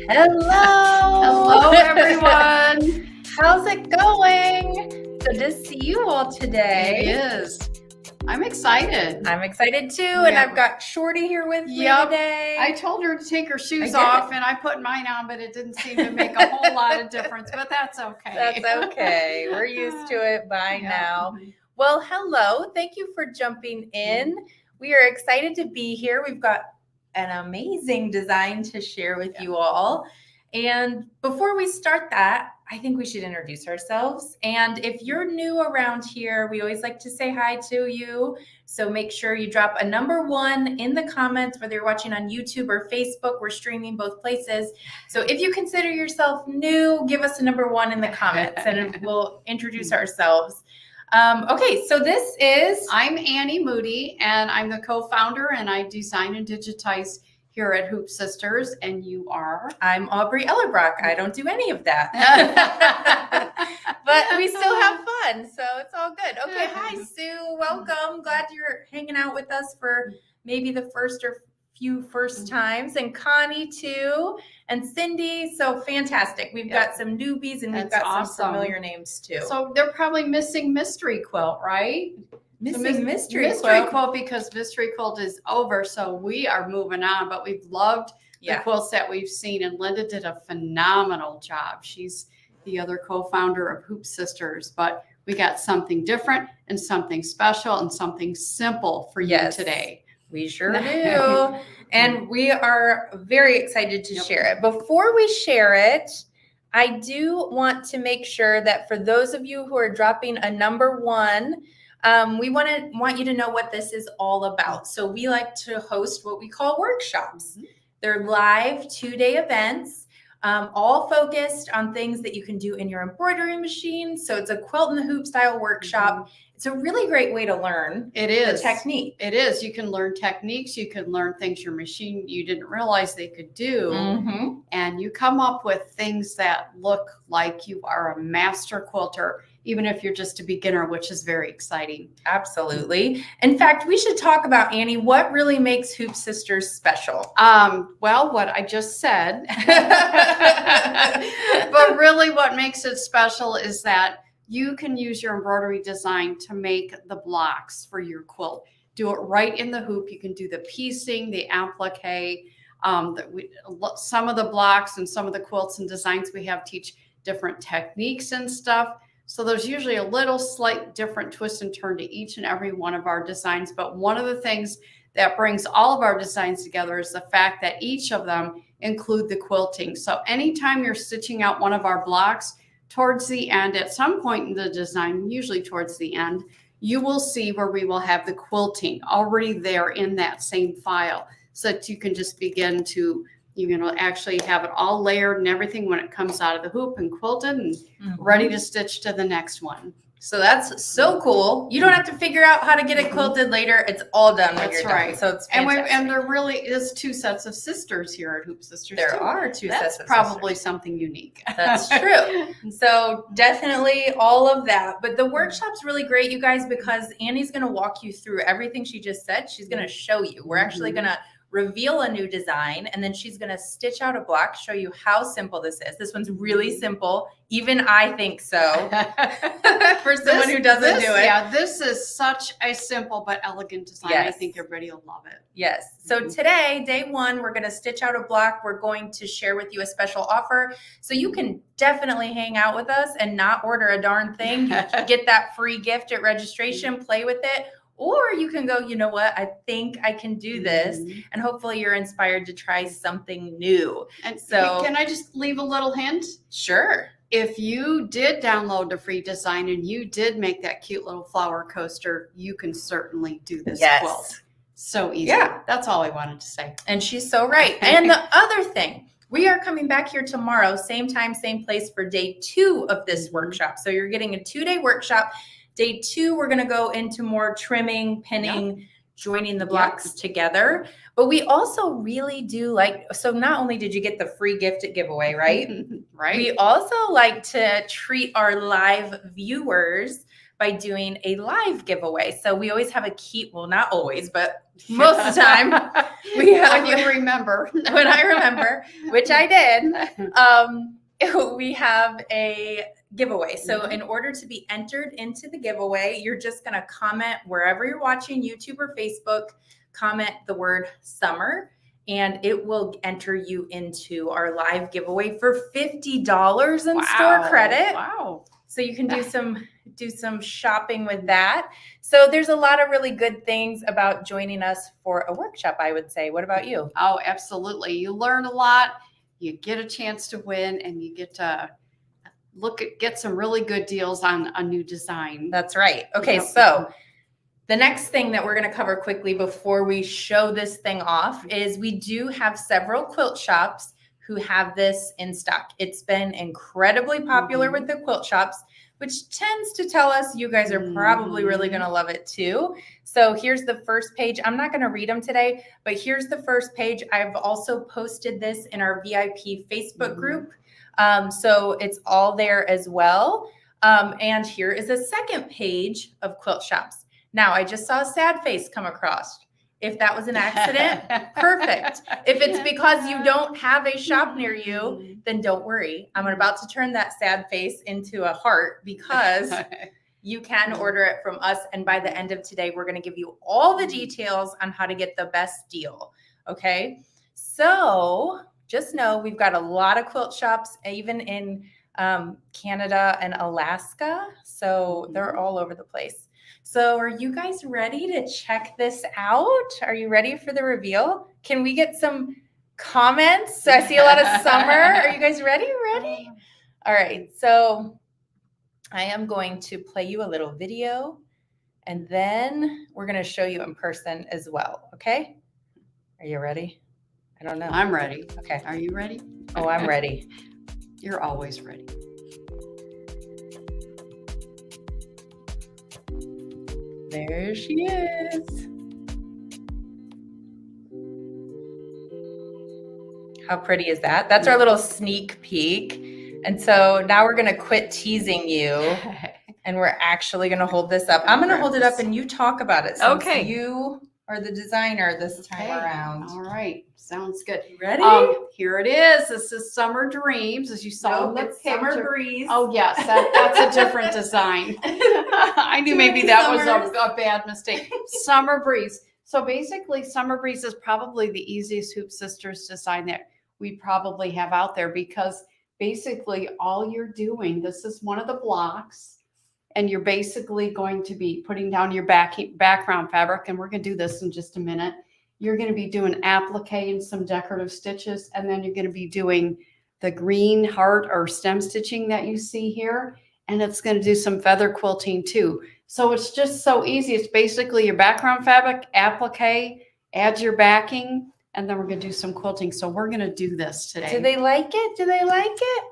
Hello. Hello, everyone. How's it going? Good to see you all today. It is. I'm excited. I'm excited too, and I've got Shorty here with me today. I told her to take her shoes off, and I put mine on, but it didn't seem to make a whole lot of difference, but that's okay. That's okay. We're used to it by now. Well, hello. Thank you for jumping in. We are excited to be here. We've got an amazing design to share with you all. And before we start that, I think we should introduce ourselves. And if you're new around here, we always like to say hi to you. So make sure you drop a number 1 in the comments, whether you're watching on YouTube or Facebook. We're streaming both places. So if you consider yourself new, give us a number 1 in the comments and we'll introduce ourselves. Okay, so this is... I'm Annie Moody, and I'm the co-founder, and I design and digitize here at Hoop Sisters, and you are? I'm Aubrey Ellerbrock. I don't do any of that. But we still have fun, so it's all good. Okay, hi, Sue. Welcome. Glad you're hanging out with us for maybe the first or few first times. And Connie, too. And Cindy. So fantastic. We've got some newbies, and we've got some familiar names, too. So they're probably missing Mystery Quilt, right? Mystery Quilt, because Mystery Quilt is over, so we are moving on, but we've loved the quilts that we've seen, and Linda did a phenomenal job. She's the other co-founder of Hoop Sisters, but we got something different and something special and something simple for you today. We sure do. And we are very excited to share it. Before we share it, I do want to make sure that for those of you who are dropping a number 1, we want you to know what this is all about. So we like to host what we call workshops. They're live 2-day events, all focused on things that you can do in your embroidery machine. So it's a quilt in the hoop style workshop. It's a really great way to learn the technique. It is. You can learn techniques. You can learn things your machine you didn't realize they could do. And you come up with things that look like you are a master quilter, even if you're just a beginner, which is very exciting. Absolutely. In fact, we should talk about, Annie, what really makes Hoop Sisters special? Well, what I just said. But really what makes it special is that you can use your embroidery design to make the blocks for your quilt. Do it right in the hoop. You can do the piecing, the applique. Some of the blocks and some of the quilts and designs we have teach different techniques and stuff. So there's usually a little slight different twist and turn to each and every one of our designs. But one of the things that brings all of our designs together is the fact that each of them include the quilting. So anytime you're stitching out one of our blocks, towards the end, at some point in the design, usually towards the end, you will see where we will have the quilting already there in that same file, so that you can just begin to, actually have it all layered and everything when it comes out of the hoop and quilted and ready to stitch to the next one. So that's so cool. You don't have to figure out how to get it quilted later. It's all done when you're done. So it's fantastic. And there really is 2 sets of sisters here at Hoop Sisters. There are 2 sets of sisters. That's probably something unique. That's true. So definitely all of that. But the workshop's really great, you guys, because Annie's going to walk you through everything she just said. She's going to show you. We're actually going to reveal a new design, and then she's going to stitch out a block, show you how simple this is. This one's really simple. Even I think so. For someone who doesn't do it. Yeah, this is such a simple but elegant design. I think everybody will love it. Yes. So today, day 1, we're going to stitch out a block. We're going to share with you a special offer. So you can definitely hang out with us and not order a darn thing. You get that free gift at registration, play with it. Or you can go, you know what, I think I can do this. And hopefully you're inspired to try something new. And so can I just leave a little hint? Sure. If you did download the free design and you did make that cute little flower coaster, you can certainly do this quilt. So easy. Yeah. That's all I wanted to say. And she's so right. And the other thing, we are coming back here tomorrow, same time, same place for day 2 of this workshop. So you're getting a 2-day workshop. Day 2, we're going to go into more trimming, pinning, joining the blocks together. But we also really do so not only did you get the free gift at giveaway, right? Right. We also like to treat our live viewers by doing a live giveaway. So we always have a key, well, not always, but most of the time we have, when you remember. when I remember, which I did, we have a giveaway. So in order to be entered into the giveaway, you're just going to comment wherever you're watching, YouTube or Facebook, comment the word summer, and it will enter you into our live giveaway for $50 in store credit. Wow. So you can do some shopping with that. So there's a lot of really good things about joining us for a workshop, I would say. What about you? Oh, absolutely. You learn a lot, you get a chance to win, and you get to get some really good deals on a new design. That's right. Okay, Yep. so the next thing that we're going to cover quickly before we show this thing off is we do have several quilt shops who have this in stock. It's been incredibly popular with the quilt shops, which tends to tell us you guys are probably really going to love it too. So here's the first page. I'm not going to read them today, but here's the first page. I've also posted this in our VIP Facebook group. So it's all there as well. And here is a second page of quilt shops. Now, I just saw a sad face come across. If that was an accident, perfect. If it's because you don't have a shop near you, then don't worry. I'm about to turn that sad face into a heart because you can order it from us. And by the end of today, we're going to give you all the details on how to get the best deal. Okay. So just know we've got a lot of quilt shops, even in Canada and Alaska. So they're all over the place. So are you guys ready to check this out? Are you ready for the reveal? Can we get some comments? I see a lot of summer. Are you guys ready? Ready? All right. So I am going to play you a little video, and then we're going to show you in person as well. Okay? Are you ready? I don't know. I'm ready. Okay. Are you ready? Oh, I'm ready. You're always ready. There she is. How pretty is that? That's our little sneak peek. And so now we're going to quit teasing you, and we're actually going to hold this up. I'm going to hold it up and you talk about it. Since Okay. You are the designer this time around. All right. Sounds good. You ready? Here it is. This is Summer Dreams, as you saw in the it's Summer picture. Breeze. Oh, yes. That's a different design. I knew maybe that was a bad mistake. Summer Breeze. So basically, Summer Breeze is probably the easiest Hoop Sisters design that we probably have out there, because basically all you're doing, this is one of the blocks, and you're basically going to be putting down your background fabric, and we're going to do this in just a minute. You're going to be doing applique and some decorative stitches, and then you're going to be doing the green heart or stem stitching that you see here, and it's going to do some feather quilting too. So it's just so easy. It's basically your background fabric, applique, add your backing, and then we're going to do some quilting. So we're going to do this today. Do they like it? Do they like it?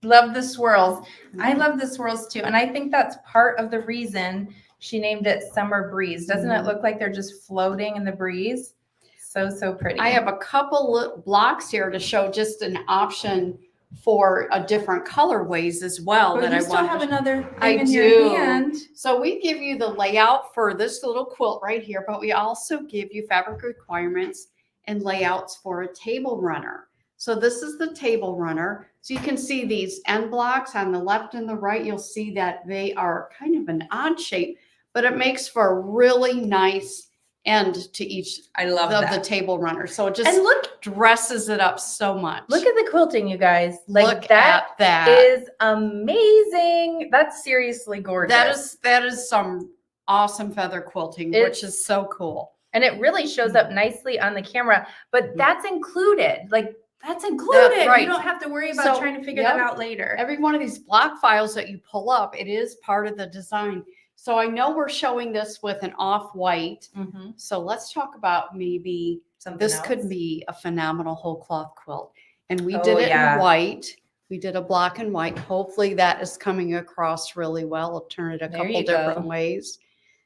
Love the swirls. I love the swirls too. And I think that's part of the reason she named it Summer Breeze. Doesn't it look like they're just floating in the breeze? So pretty. I have a couple blocks here to show just an option for a different colorways as well. But that you I still want. have another thing I in do. your hand. So we give you the layout for this little quilt right here, but we also give you fabric requirements and layouts for a table runner. So this is the table runner. So you can see these end blocks on the left and the right. You'll see that they are kind of an odd shape, but it makes for a really nice end to each I love of that. the table runner. So it just And look, dresses it up so much. look at the quilting, you guys. Like Look that at that. is amazing. That's seriously gorgeous. That is some awesome feather quilting, which is so cool. And it really shows up nicely on the camera, but that's included. Like that's included. right. You don't have to worry about So, trying to figure yep. that out later. Every one of these block files that you pull up, it is part of the design. So I know we're showing this with an off-white. Mm-hmm. So let's talk about maybe Something this else. could be a phenomenal whole cloth quilt. And we Oh, did it yeah. in white. We did a black and white. Hopefully that is coming across really well. I'll turn it a There couple you different go. ways.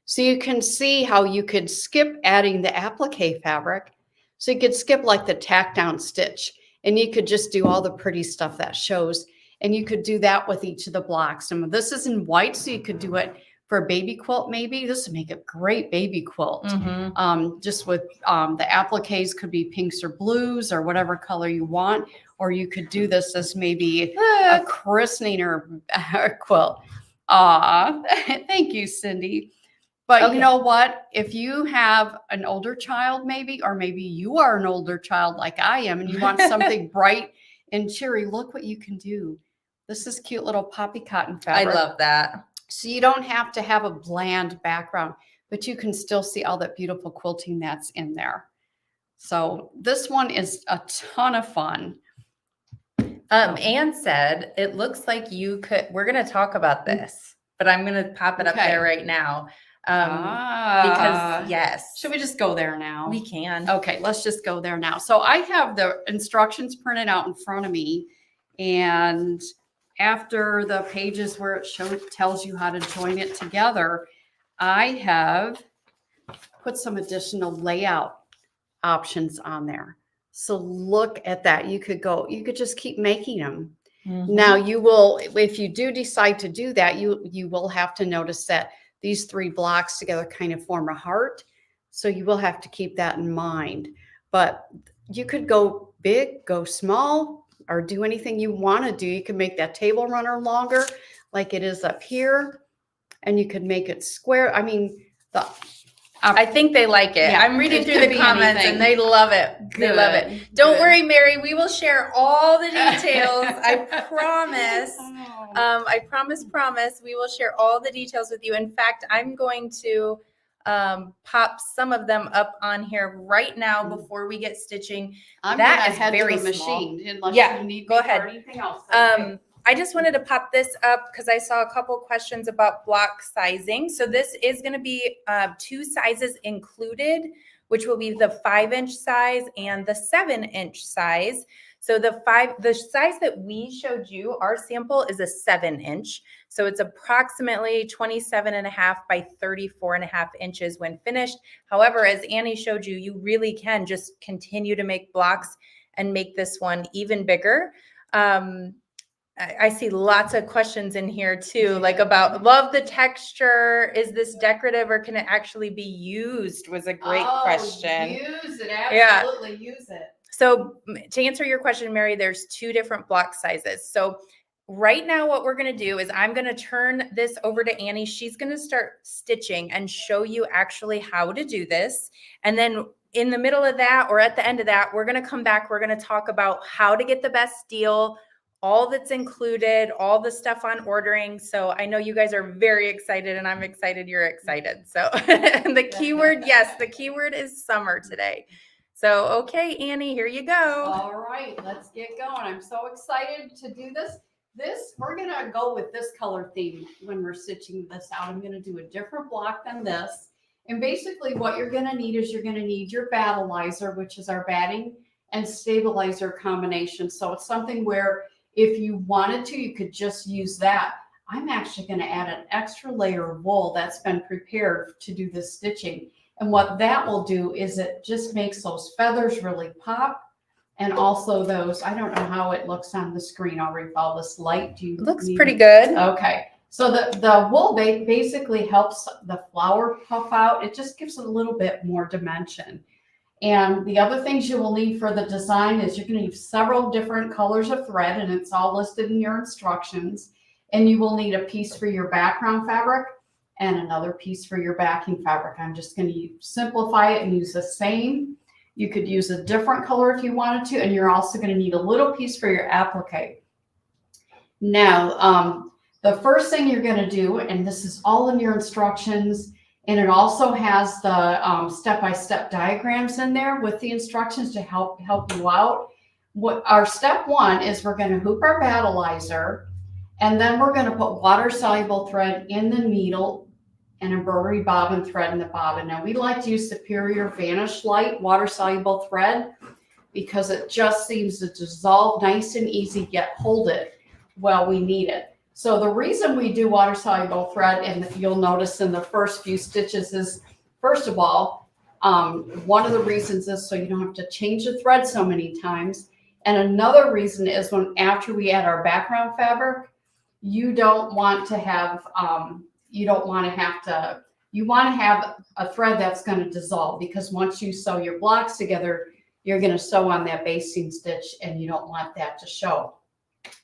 So you can see how you could skip adding the applique fabric. So you could skip like the tack down stitch, and you could just do all the pretty stuff that shows. And you could do that with each of the blocks. And this is in white, so you could do it for a baby quilt, maybe this would make a great baby quilt. Mhm. Just with the appliques could be pinks or blues or whatever color you want, or you could do this as maybe a Look. christening or a quilt. Aw, thank you, Cindy. But Okay. you know what? If you have an older child, maybe, or maybe you are an older child like I am, and you want something bright and cheery, look what you can do. This is cute little poppy cotton I fabric. love that. So you don't have to have a bland background, but you can still see all that beautiful quilting that's in there. So this one is a ton of fun. Anne said, it looks like you could, we're going to talk about this, but I'm going to pop it up Okay. there right now. Because yes. Should we just go there now? We can. Okay, let's just go there now. So I have the instructions printed out in front of me, and after the pages where it tells you how to join it together, I have put some additional layout options on there. So look at that. You could just keep making them. Mhm. Now you will, if you do decide to do that, you will have to notice that these 3 blocks together kind of form a heart. So you will have to keep that in mind. But you could go big, go small, or do anything you want to do. You can make that table runner longer like it is up here. And you could make it square. I mean, I think they like it. Yeah, I'm reading it through could the be comments anything. and they love it. They love it. Good, Don't good. worry, Mary. We will share all the details. I promise. Oh. I promise. We will share all the details with you. In fact, I'm going to pop some of them up on here right now before we get stitching. I'm That gonna is head very to the small. machine unless Yeah, you need go me ahead. for anything else. Okay. I just wanted to pop this up because I saw a couple questions about block sizing. So this is going to be 2 sizes included, which will be the 5-inch size and the 7-inch size. So the size that we showed you, our sample is a 7-inch. So it's approximately 27.5 by 34.5 inches when finished. However, as Annie showed you, you really can just continue to make blocks and make this one even bigger. I see lots of questions in here too, like about love the texture. Is this decorative or can it actually be used? Was a great question. Use it, absolutely use it. So to answer your question, Mary, there's 2 different block sizes. So right now what we're going to do is I'm going to turn this over to Annie. She's going to start stitching and show you actually how to do this. And then in the middle of that or at the end of that, we're going to come back. We're going to talk about how to get the best deal, all that's included, all the stuff on ordering. So I know you guys are very excited and I'm excited you're excited. So the keyword, yes, the keyword is summer today. So, okay, Annie, here you go. All right, let's get going. I'm so excited to do this. We're going to go with this color theme when we're stitching this out. I'm going to do a different block than this. And basically what you're going to need is you're going to need your battleizer, which is our batting and stabilizer combination. So it's something where if you wanted to, you could just use that. I'm actually going to add an extra layer of wool that's been prepared to do this stitching. And what that will do is it just makes those feathers really pop. And also those, I don't know how it looks on the screen, Aubrey, with all this light. It looks pretty good. Okay. So the wool basically helps the flower puff out. It just gives it a little bit more dimension. And the other things you will need for the design is you're going to need several different colors of thread, and it's all listed in your instructions. And you will need a piece for your background fabric and another piece for your backing fabric. I'm just going to simplify it and use the same. You could use a different color if you wanted to, and you're also going to need a little piece for your applique. Now, the first thing you're going to do, and this is all in your instructions, and it also has the step-by-step diagrams in there with the instructions to help you out. What our step 1 is, we're going to hoop our battleizer, and then we're going to put water-soluble thread in the needle and embroidery bobbin thread in the bobbin. Now we like to use Superior Vanish Light water-soluble thread because it just seems to dissolve nice and easy, yet hold it while we need it. So the reason we do water-soluble thread, and you'll notice in the first few stitches, is first of all, one of the reasons is so you don't have to change the thread so many times. And another reason is after we add our background fabric, you don't want to have you don't want to have to, you want to have a thread that's going to dissolve, because once you sew your blocks together, you're going to sew on that basting stitch and you don't want that to show.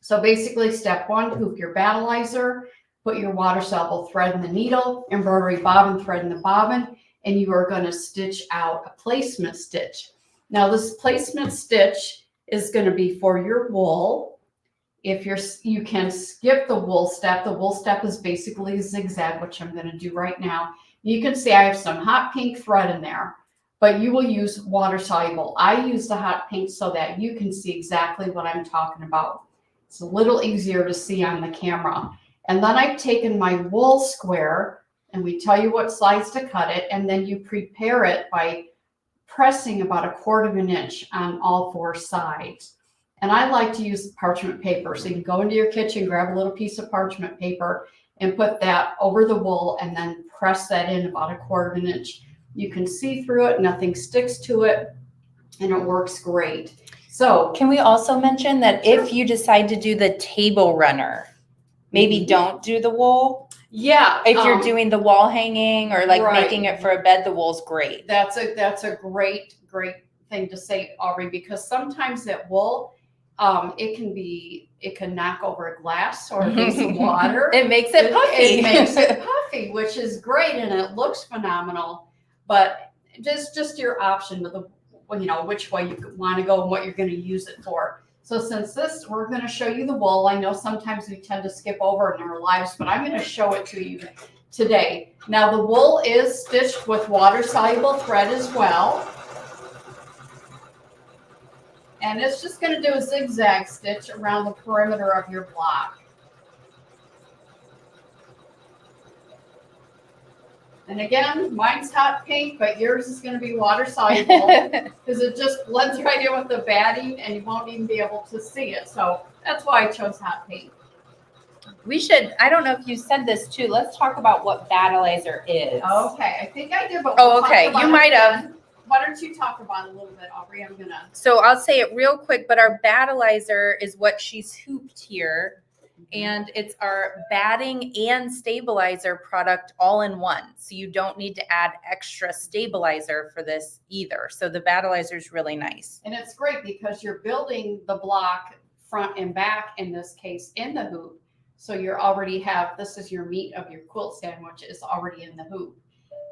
So basically step 1, hoop your battleizer, put your water soluble thread in the needle, embroidery bobbin thread in the bobbin, and you are going to stitch out a placement stitch. Now this placement stitch is going to be for your wool. If you can skip the wool step. The wool step is basically a zigzag, which I'm going to do right now. You can see I have some hot pink thread in there, but you will use water soluble. I use the hot pink so that you can see exactly what I'm talking about. It's a little easier to see on the camera. And then I've taken my wool square, and we tell you what size to cut it, and then you prepare it by pressing about 1/4 inch on all 4 sides. And I like to use parchment paper. So you can go into your kitchen, grab a little piece of parchment paper and put that over the wool and then press that in about 1/4 inch. You can see through it, nothing sticks to it, and it works great. So can we also mention that if you decide to do the table runner, maybe don't do the wool? Yeah. If you're doing the wall hanging or like right. making it for a bed, the wool's great. That's a great thing to say, Aubrey, because sometimes that wool, it can knock over a glass or a piece of water. It makes it puffy. It makes it puffy, which is great, and it looks phenomenal. But just your option with the, which way you want to go and what you're going to use it for. So since we're going to show you the wool. I know sometimes we tend to skip over in our lives, but I'm going to show it to you today. Now the wool is stitched with water soluble thread as well. And it's just going to do a zigzag stitch around the perimeter of your block. And again, mine's hot pink, but yours is going to be water soluble because it just blends right in with the batting and you won't even be able to see it. So that's why I chose hot pink. We should, I don't know if you said this too. Let's talk about what battleizer is. Okay, I think I did, but we'll okay. You might have. Why don't you talk about it a little bit, Aubrey? So I'll say it real quick, but our battleizer is what she's hooped here. And it's our batting and stabilizer product all in one. So you don't need to add extra stabilizer for this either. So the battleizer is really nice. And it's great because you're building the block front and back, in this case, in the hoop. So you already have, this is your meat of your quilt sandwich is already in the hoop.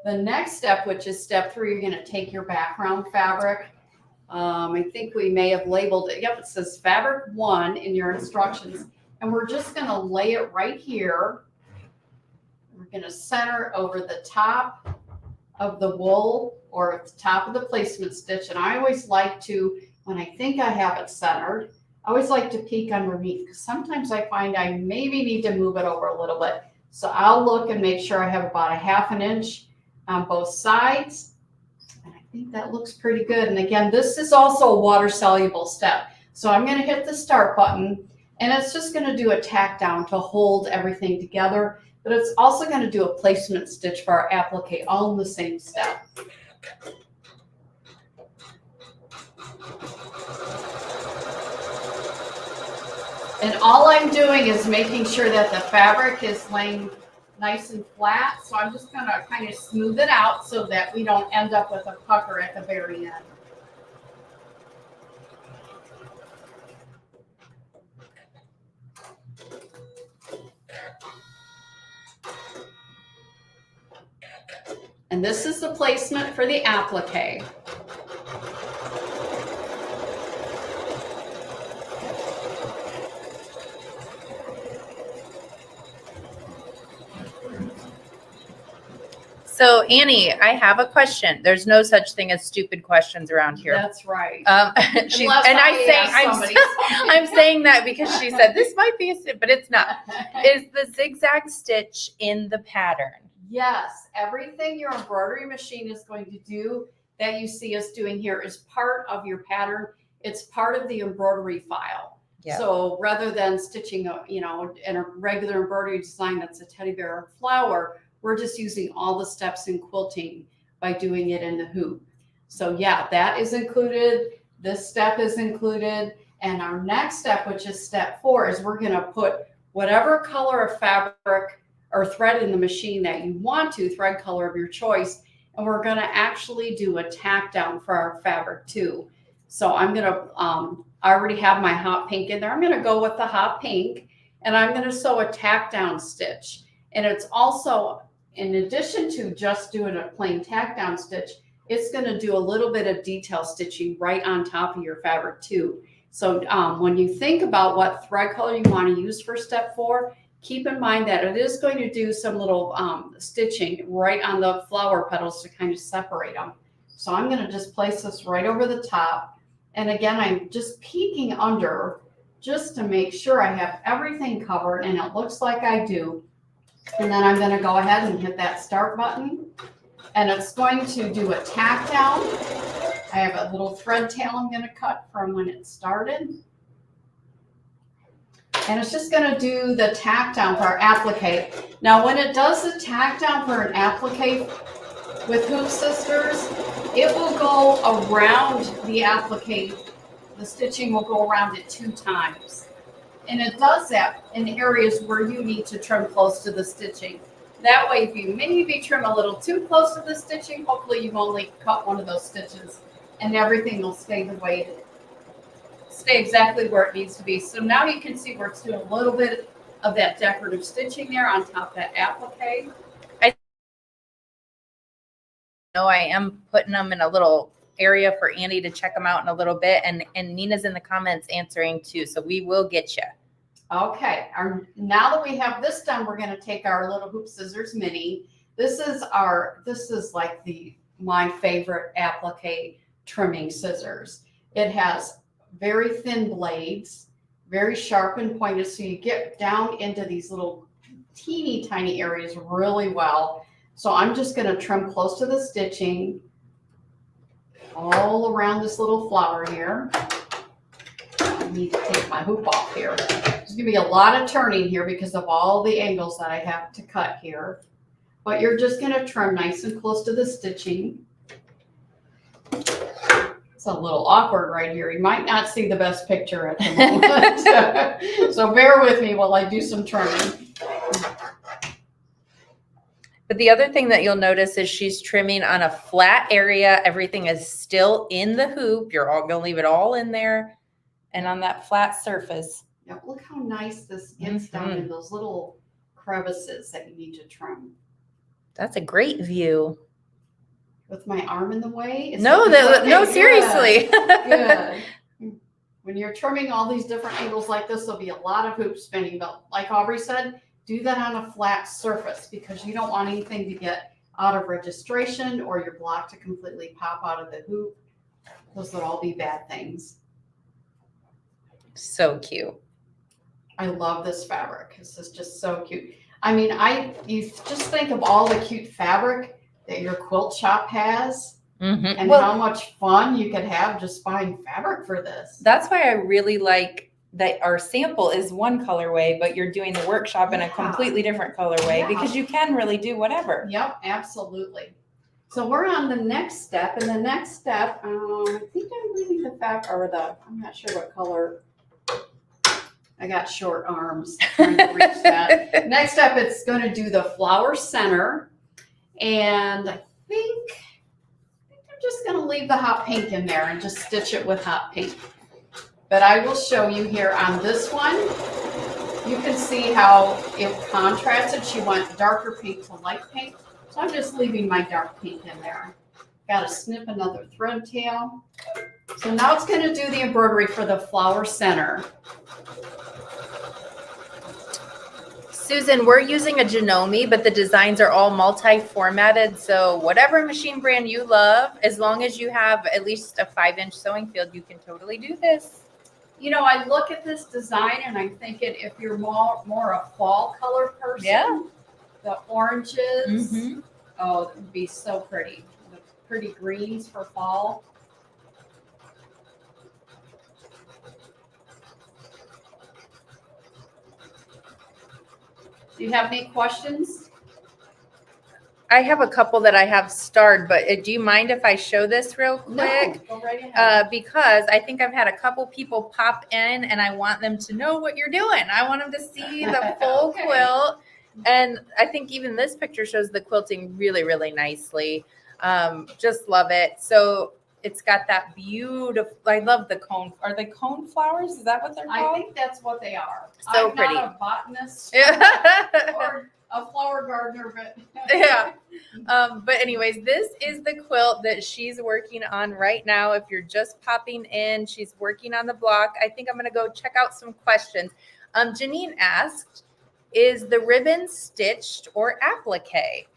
The next step, which is step 3, you're going to take your background fabric. I think we may have labeled it. Yep, it says fabric 1 in your instructions. And we're just going to lay it right here. We're going to center over the top of the wool or at the top of the placement stitch. And I always like to, when I think I have it centered, I always like to peek underneath because sometimes I find I maybe need to move it over a little bit. So I'll look and make sure I have about 1/2 inch on both sides. And I think that looks pretty good. And again, this is also a water soluble step. So I'm going to hit the start button. And it's just going to do a tack down to hold everything together, but it's also going to do a placement stitch for our applique, all in the same step. And all I'm doing is making sure that the fabric is laying nice and flat. So I'm just going to kind of smooth it out so that we don't end up with a pucker at the very end. And this is the placement for the applique. So Annie, I have a question. There's no such thing as stupid questions around here. That's right. I'm saying that because she said this might be but it's not. Is the zigzag stitch in the pattern? Yes, everything your embroidery machine is going to do that you see us doing here is part of your pattern. It's part of the embroidery file. Yep. So rather than stitching, in a regular embroidery design that's a teddy bear or flower, we're just using all the steps in quilting by doing it in the hoop. So yeah, that is included. This step is included. And our next step, which is step 4, is we're going to put whatever color of fabric or thread in the machine that you want to, thread color of your choice. And we're going to actually do a tack down for our fabric too. So I'm going to, I already have my hot pink in there. I'm going to go with the hot pink, and I'm going to sew a tack down stitch. And it's also, in addition to just doing a plain tack down stitch, it's going to do a little bit of detail stitching right on top of your fabric too. So when you think about what thread color you want to use for step 4, keep in mind that it is going to do some little stitching right on the flower petals to kind of separate them. So I'm going to just place this right over the top. And again, I'm just peeking under just to make sure I have everything covered, and it looks like I do. And then I'm going to go ahead and hit that start button, and it's going to do a tack down. I have a little thread tail I'm going to cut from when it started. And it's just going to do the tack down for our applique. Now, when it does the tack down for an applique with Hoop Sisters, it will go around the applique. The stitching will go around it 2 times. And it does that in areas where you need to trim close to the stitching. That way, if you maybe trim a little too close to the stitching, hopefully you've only cut one of those stitches, and everything will stay the way it stay exactly where it needs to be. So now you can see where it's doing a little bit of that decorative stitching there on top of that applique. I know I am putting them in a little area for Annie to check them out in a little bit, and Nina's in the comments answering too, so we will get you. Okay, now that we have this done, we're going to take our little Hoop Scissors mini. This is like my favorite applique trimming scissors. It has very thin blades, very sharp and pointed, so you get down into these little teeny tiny areas really well. So I'm just going to trim close to the stitching all around this little flower here. I need to take my hoop off here. There's going to be a lot of turning here because of all the angles that I have to cut here. But you're just going to trim nice and close to the stitching. It's a little awkward right here. You might not see the best picture at the moment. So bear with me while I do some trimming. But the other thing that you'll notice is she's trimming on a flat area. Everything is still in the hoop. You're all going to leave it all in there and on that flat surface. Yeah, look how nice this gets down in those little crevices that you need to trim. That's a great view. With my arm in the way? No, seriously. Good. When you're trimming all these different angles like this, there'll be a lot of hoop spinning. But like Aubrey said, do that on a flat surface because you don't want anything to get out of registration or your block to completely pop out of the hoop. Those would all be bad things. So cute. I love this fabric. This is just so cute. I mean, you just think of all the cute fabric that your quilt shop has and how much fun you could have just buying fabric for this. That's why I really like that our sample is one colorway, but you're doing the workshop in a completely different colorway because you can really do whatever. Yep, absolutely. So we're on the next step, and the next step, I think I'm leaving the fabric, or I'm not sure what color. I got short arms trying to reach that. Next up, it's going to do the flower center. And I think I'm just going to leave the hot pink in there and just stitch it with hot pink. But I will show you here on this one. You can see how it contrasted. She went darker pink to light pink. So I'm just leaving my dark pink in there. Got to snip another thread tail. So now it's going to do the embroidery for the flower center. Susan, we're using a Janome, but the designs are all multi-formatted. So whatever machine brand you love, as long as you have at least a 5-inch sewing field, you can totally do this. You know, I look at this design and I'm thinking if you're more a fall color person, the oranges, oh, that would be so pretty. The pretty greens for fall. Do you have any questions? I have a couple that I have starred, but do you mind if I show this real quick? No, go right ahead. Because I think I've had a couple people pop in and I want them to know what you're doing. I want them to see the full quilt. And I think even this picture shows the quilting really, really nicely. Just love it. So it's got that beautiful, I love the cone. Are they cone flowers? Is that what they're I called? think that's what they are. So I'm pretty. not a botanist Yeah. or a flower gardener, but Yeah. But anyways, this is the quilt that she's working on right now. If you're just popping in, she's working on the block. I think I'm going to go check out some questions. Janine asked, is the ribbon stitched or applique?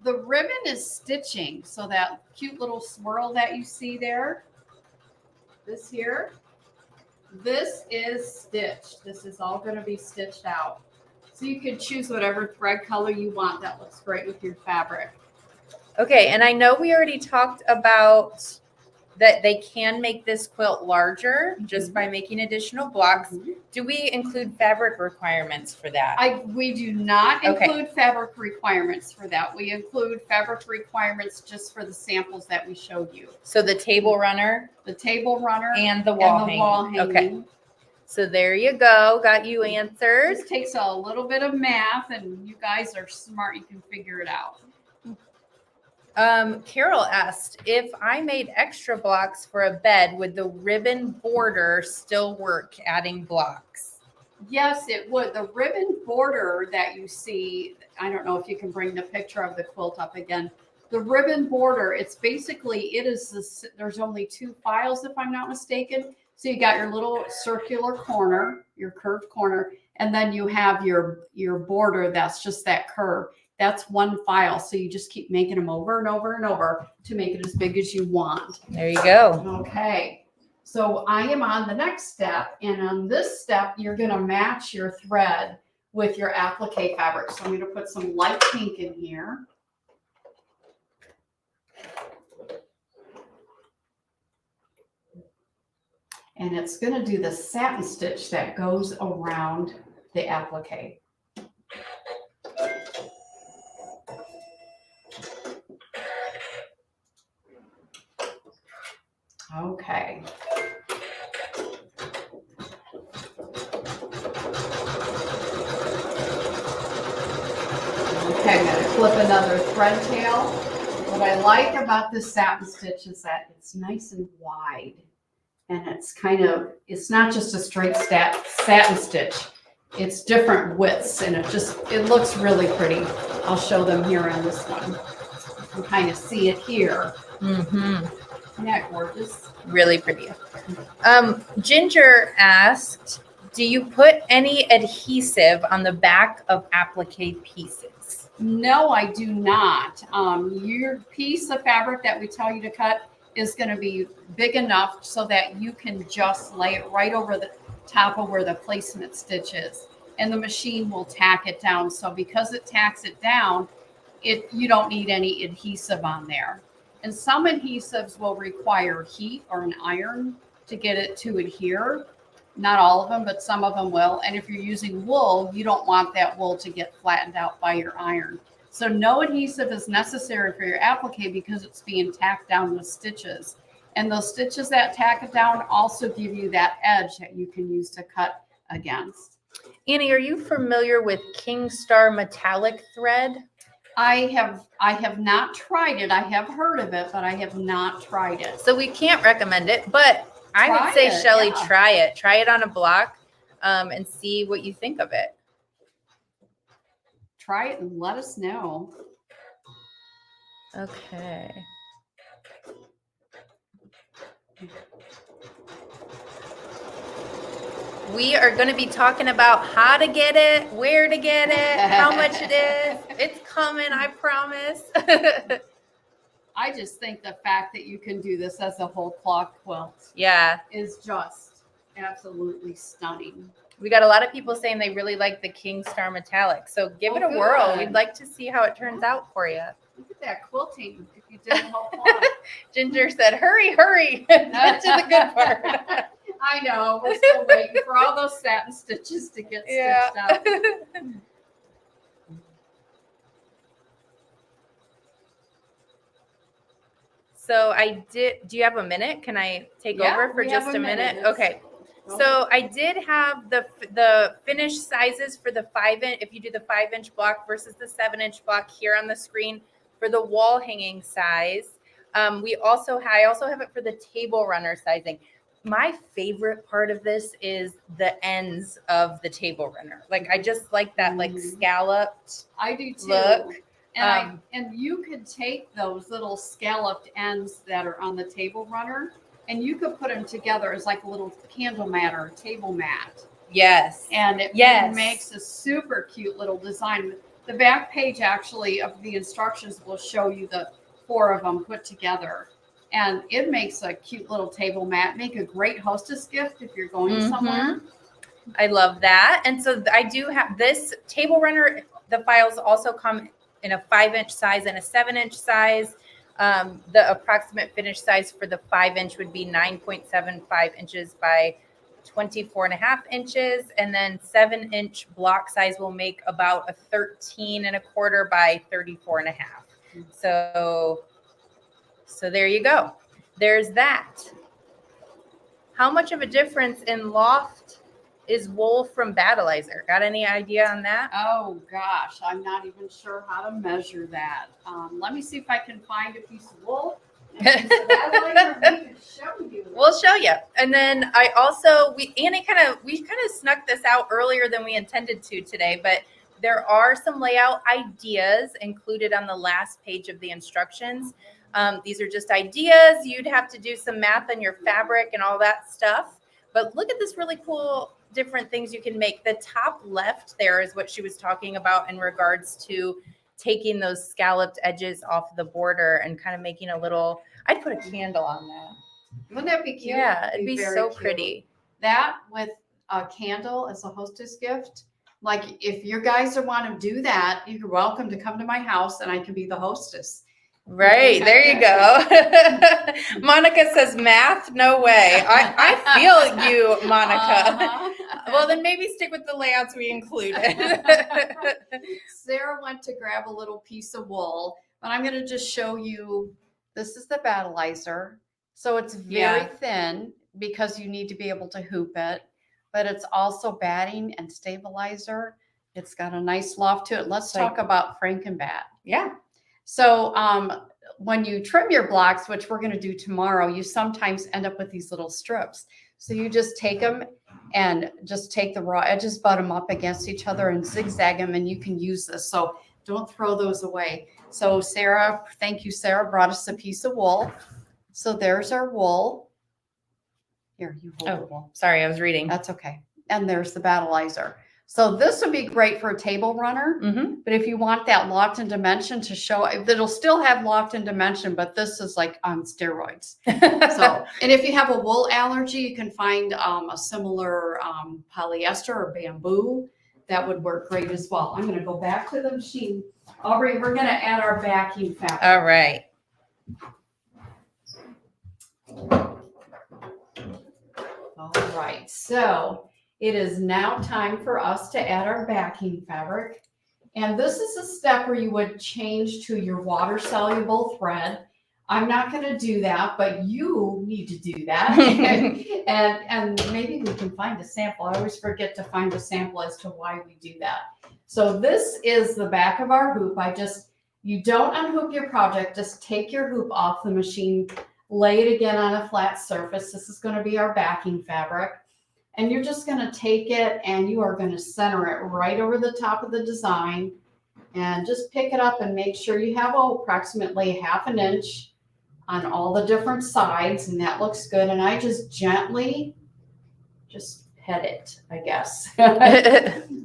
the ribbon is stitching. So that cute little swirl that you see there, this here, this is stitched. This is all going to be stitched out. So you can choose whatever thread color you want. That looks great with your fabric. Okay, and I know we already talked about that they can make this quilt larger just by making additional blocks. Do we include fabric requirements for that? We do not Okay. include fabric requirements for that. We include fabric requirements just for the samples that we showed you. So the table runner The table runner and the wall and the hanging. wall hanging. Okay. So there you go. Got you answers. This takes a little bit of math, and you guys are smart. You can figure it out. Carol asked, if I made extra blocks for a bed, would the ribbon border still work adding blocks? Yes, it would. The ribbon border that you see, I don't know if you can bring the picture of the quilt up again. The ribbon border, it's basically, there's only 2 files if I'm not mistaken. So you got your little circular corner, your curved corner, and then you have your border that's just that curve. That's 1 file. So you just keep making them over and over and over to make it as big as you want. There you go. Okay. So I am on the next step. And on this step, you're going to match your thread with your applique fabric. So I'm going to put some light pink in here. And it's going to do the satin stitch that goes around the applique. Okay. Okay, I'm going to flip another thread tail. What I like about this satin stitch is that it's nice and wide. And it's not just a straight satin stitch. It's different widths, and it looks really pretty. I'll show them here on this one. You can kind of see it here. Mm-hmm. Isn't that gorgeous? Really pretty. Ginger asked, do you put any adhesive on the back of applique pieces? No, I do not. Your piece of fabric that we tell you to cut is going to be big enough so that you can just lay it right over the top of where the placement stitch is. And the machine will tack it down. So because it tacks it down, you don't need any adhesive on there. And some adhesives will require heat or an iron to get it to adhere. Not all of them, but some of them will. And if you're using wool, you don't want that wool to get flattened out by your iron. So no adhesive is necessary for your applique because it's being tacked down with stitches. And those stitches that tack it down also give you that edge that you can use to cut against. Annie, are you familiar with King Star metallic thread? I have not tried it. I have heard of it, but I have not tried it. So we can't recommend it, but I would say, Shelly, try it. Try it on a block and see what you think of it. Try it and let us know. Okay. We are going to be talking about how to get it, where to get it, how much it is. It's coming, I promise. I just think the fact that you can do this as a whole cloth quilt is just absolutely stunning. We got a lot of people saying they really like the King Star metallic. So give it a whirl. We'd like to see how it turns out for you. Look at that quilting if you did the whole cloth. Ginger said, hurry, hurry. Get to the good part. I know. We're still waiting for all those satin stitches to get stitched out. So do you have a minute? Can I take over for just a minute? Okay. So I did have the finished sizes for the 5-inch. If you do the 5-inch block versus the 7-inch block here on the screen for the wall hanging size. I also have it for the table runner sizing. My favorite part of this is the ends of the table runner. Like I just like that like scalloped. I do too. Look. And you could take those little scalloped ends that are on the table runner, and you could put them together as like a little candle mat or a table mat. Yes. And it makes a super cute little design. The back page actually of the instructions will show you the 4 of them put together. And it makes a cute little table mat. Make a great hostess gift if you're going somewhere. I love that. And so I do have this table runner. The files also come in a 5-inch size and a 7-inch size. The approximate finished size for the 5-inch would be 9.75 inches by 24.5 inches. And then 7-inch block size will make about a 13.25 by 34.5. So there you go. There's that. How much of a difference in loft is wool from battleizer? Got any idea on that? Oh gosh, I'm not even sure how to measure that. Let me see if I can find a piece of wool. And a piece of battleizer, we can show you. We'll show you. And then I also, we kind of snuck this out earlier than we intended to today, but there are some layout ideas included on the last page of the instructions. These are just ideas. You'd have to do some math on your fabric and all that stuff. But look at this really cool different things you can make. The top left there is what she was talking about in regards to taking those scalloped edges off the border and kind of making a little, I'd put a candle on that. Wouldn't that be cute? Yeah, it'd be so cute. pretty. That with a candle as a hostess gift. Like if you guys want to do that, you're welcome to come to my house and I can be the hostess. Right, there you go. Monica says math, no way. I feel you, Monica. Well, then maybe stick with the layouts we included. Sarah went to grab a little piece of wool, but I'm going to just show you, this is the battleizer. So it's very thin because you need to be able to hoop it, but it's also batting and stabilizer. It's got a nice loft to it. Let's talk about Frankenbat. Yeah. So when you trim your blocks, which we're going to do tomorrow, you sometimes end up with these little strips. So you just take them and just take the raw edges, butt them up against each other and zigzag them, and you can use this. So don't throw those away. So Sarah, thank you, Sarah, brought us a piece of wool. So there's our wool. Here, you hold the wool. Sorry, I was reading. That's okay. And there's the battleizer. So this would be great for a table runner, but if you want that locked in dimension to show, it'll still have locked in dimension, but this is like on steroids. So, and if you have a wool allergy, you can find a similar polyester or bamboo. That would work great as well. I'm going to go back to the machine. Aubrey, we're going to add our backing fabric. All right. All right. So it is now time for us to add our backing fabric. And this is a step where you would change to your water soluble thread. I'm not going to do that, but you need to do that. and maybe we can find a sample. I always forget to find a sample as to why we do that. So this is the back of our hoop. You don't unhoop your project, just take your hoop off the machine, lay it again on a flat surface. This is going to be our backing fabric. And you're just going to take it and you are going to center it right over the top of the design and just pick it up and make sure you have approximately 1/2 inch on all the different sides, and that looks good. And I just gently just pet it, I guess.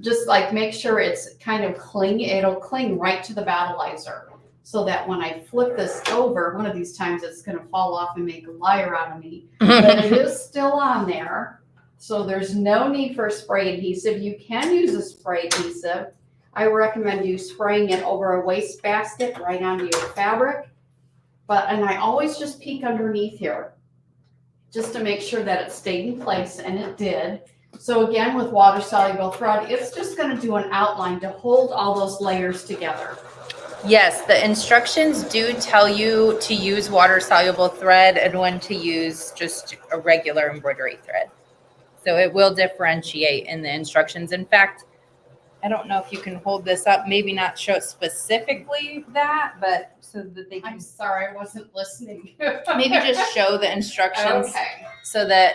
Just like make sure it's kind of it'll cling right to the battleizer so that when I flip this over, one of these times it's going to fall off and make a liar out of me. But it is still on there. So there's no need for spray adhesive. You can use a spray adhesive. I recommend you spraying it over a wastebasket right onto your fabric. And I always just peek underneath here just to make sure that it stayed in place, and it did. So again, with water soluble thread, it's just going to do an outline to hold all those layers together. Yes, the instructions do tell you to use water soluble thread and when to use just a regular embroidery thread. So it will differentiate in the instructions. In fact, I don't know if you can hold this up, maybe not show specifically that, but so that they can I'm sorry, I wasn't listening. maybe just show the instructions. Okay. So that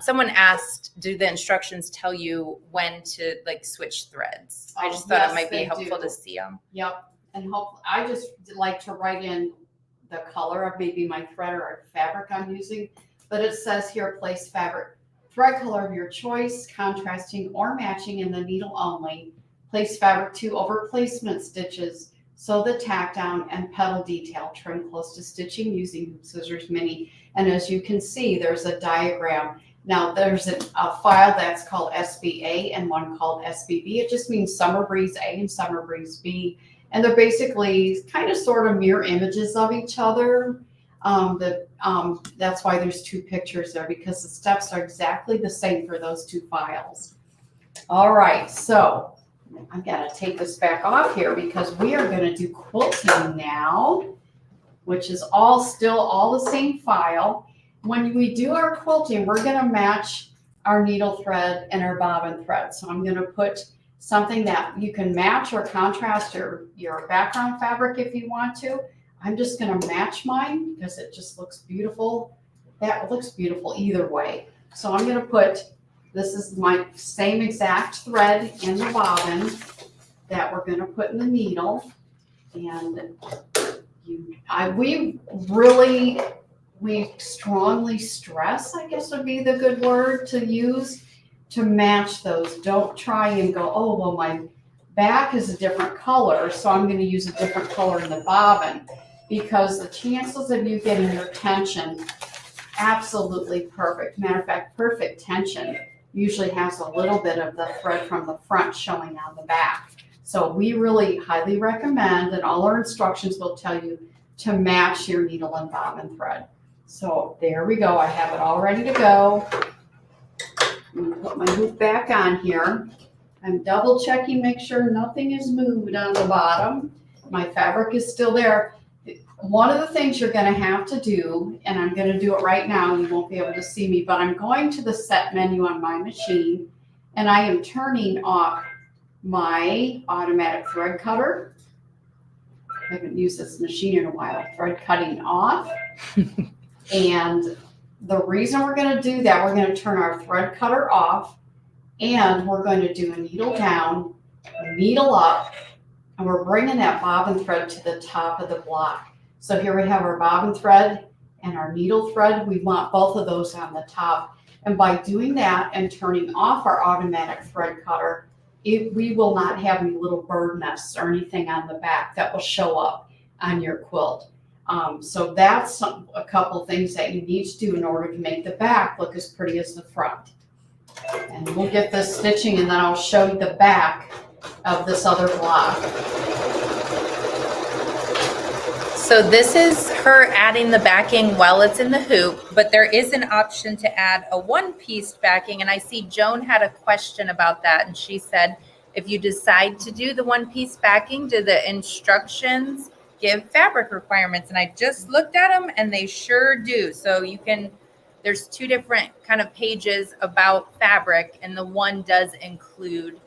someone asked, do the instructions tell you when to like switch threads? I just thought yes, it might be they helpful do. to see them. Yep. And I just like to write in the color of maybe my thread or fabric I'm using, but it says here, place fabric, thread color of your choice, contrasting or matching in the needle only. Place fabric 2 over placement stitches. Sew the tack down and petal detail. Trim close to stitching using hoop scissors mini. And as you can see, there's a diagram. Now there's a file that's called SBA and one called SBB. It just means Summer Breeze A and Summer Breeze B. And they're basically kind of sort of mirror images of each other. That's why there's 2 pictures there, because the steps are exactly the same for those 2 files. All right, so I've got to take this back off here because we are going to do quilting now, which is still all the same file. When we do our quilting, we're going to match our needle thread and our bobbin thread. So I'm going to put something that you can match or contrast your background fabric if you want to. I'm just going to match mine because it just looks beautiful. That looks beautiful either way. So I'm going to put, this is my same exact thread in the bobbin that we're going to put in the needle. And we strongly stress, I guess would be the good word to use, to match those. Don't try and go, oh, well, my back is a different color, so I'm going to use a different color in the bobbin, because the chances of you getting your tension absolutely perfect. Matter of fact, perfect tension usually has a little bit of the thread from the front showing on the back. So we really highly recommend, and all our instructions will tell you, to match your needle and bobbin thread. So there we go. I have it all ready to go. I'm going to put my hoop back on here. I'm double checking, make sure nothing is moved on the bottom. My fabric is still there. One of the things you're going to have to do, and I'm going to do it right now, you won't be able to see me, but I'm going to the set menu on my machine, and I am turning off my automatic thread cutter. I haven't used this machine in a while. Thread cutting off. And the reason we're going to do that, we're going to turn our thread cutter off, and we're going to do a needle down, needle up, and we're bringing that bobbin thread to the top of the block. So here we have our bobbin thread and our needle thread. We want both of those on the top. And by doing that and turning off our automatic thread cutter, we will not have any little bird nests or anything on the back that will show up on your quilt. So that's a couple things that you need to do in order to make the back look as pretty as the front. And we'll get this stitching, and then I'll show you the back of this other block. So this is her adding the backing while it's in the hoop, but there is an option to add a one-piece backing. And I see Joan had a question about that. And she said, if you decide to do the one-piece backing, do the instructions give fabric requirements? And I just looked at them and they sure do. So you can, there's 2 different kind of pages about fabric, and the one does include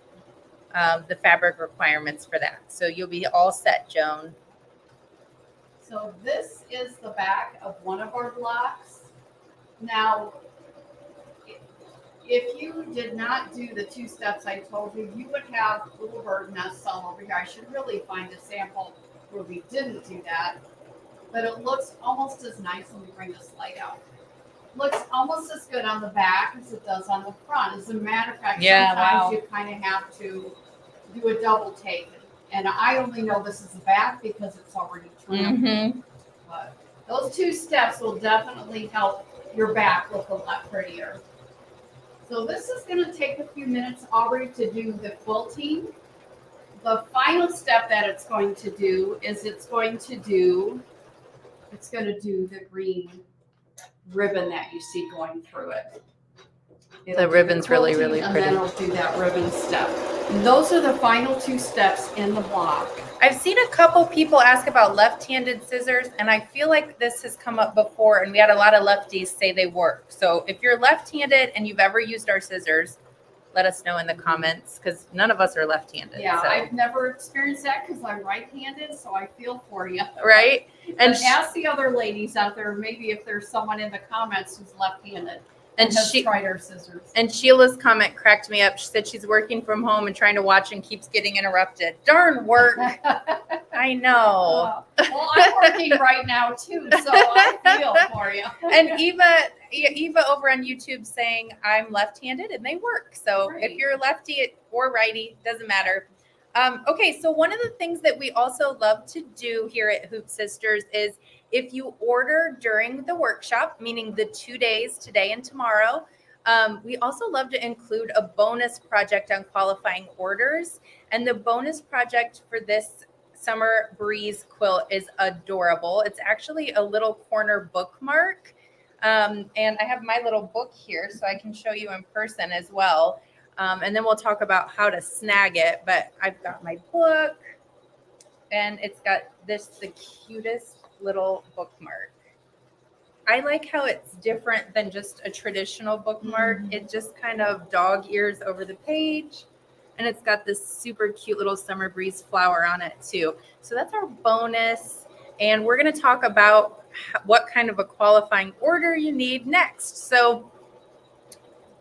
the fabric requirements for that. So you'll be all set, Joan. So this is the back of one of our blocks. Now, if you did not do the 2 steps I told you, you would have little bird nests all over here. I should really find a sample where we didn't do that, but it looks almost as nice. Let me bring this light out. Looks almost as good on the back as it does on the front. As a matter of fact, sometimes you kind of have to do a double take. And I only know this is the back because it's already trimmed. Mm-hmm. But those 2 steps will definitely help your back look a lot prettier. So this is going to take a few minutes, Aubrey, to do the quilting. The final step that it's going to do is it's going to do the green ribbon that you see going through it. The ribbon's really, really And pretty. then it'll do that ribbon step. Those are the final 2 steps in the block. I've seen a couple people ask about left-handed scissors, and I feel like this has come up before, and we had a lot of lefties say they work. So if you're left-handed and you've ever used our scissors, let us know in the comments, because none of us are left-handed. Yeah, so. I've never experienced that because I'm right-handed, so I feel for you. Right? And ask the other ladies out there, maybe if there's someone in the comments who's left-handed and has tried our scissors. And Sheila's comment cracked me up. She said she's working from home and trying to watch and keeps getting interrupted. Darn work. I know. Well, I'm working right now too, so I feel for you. And Eva over on YouTube saying I'm left-handed and they work. So if you're lefty or righty, doesn't matter. Okay, so one of the things that we also love to do here at Hoop Sisters is if you order during the workshop, meaning the 2 days, today and tomorrow, we also love to include a bonus project on qualifying orders. And the bonus project for this Summer Breeze quilt is adorable. It's actually a little corner bookmark. And I have my little book here so I can show you in person as well. And then we'll talk about how to snag it. But I've got my book and it's got the cutest little bookmark. I like how it's different than just a traditional bookmark. Mm-hmm. It just kind of dog ears over the page. And it's got this super cute little Summer Breeze flower on it too. So that's our bonus. And we're going to talk about what kind of a qualifying order you need next. So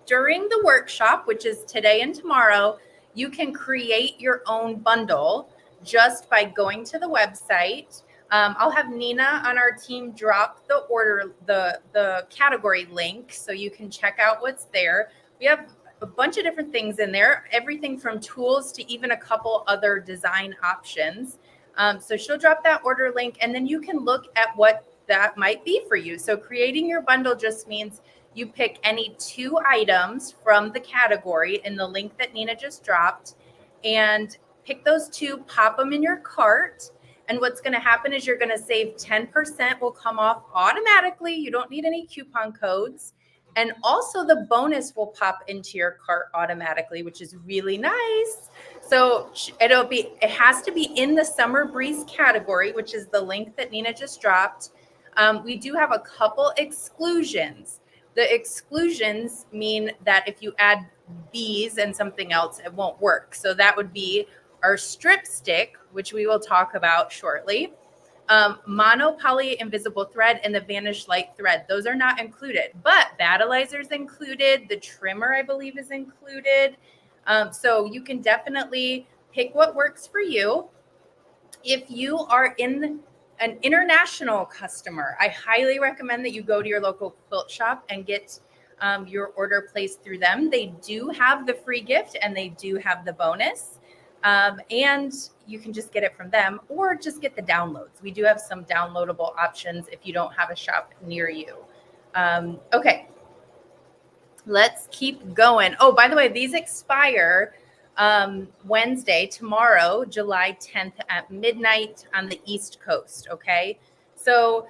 during the workshop, which is today and tomorrow, you can create your own bundle just by going to the website. I'll have Nina on our team drop the order, the category link, so you can check out what's there. We have a bunch of different things in there, everything from tools to even a couple other design options. So she'll drop that order link, and then you can look at what that might be for you. So creating your bundle just means you pick any 2 items from the category in the link that Nina just dropped, and pick those 2, pop them in your cart. And what's going to happen is you're going to save 10% will come off automatically. You don't need any coupon codes. And also the bonus will pop into your cart automatically, which is really nice. So it has to be in the Summer Breeze category, which is the link that Nina just dropped. We do have a couple exclusions. The exclusions mean that if you add these and something else, it won't work. So that would be our strip stick, which we will talk about shortly, mono poly invisible thread, and the Vanish Light thread. Those are not included, but Battleizer is included. The trimmer, I believe, is included. So you can definitely pick what works for you. If you are in an international customer, I highly recommend that you go to your local quilt shop and get your order placed through them. They do have the free gift and they do have the bonus. And you can just get it from them or just get the downloads. We do have some downloadable options if you don't have a shop near you. Okay, let's keep going. Oh, by the way, these expire Wednesday, tomorrow, July 10th at midnight on the East Coast. Okay, so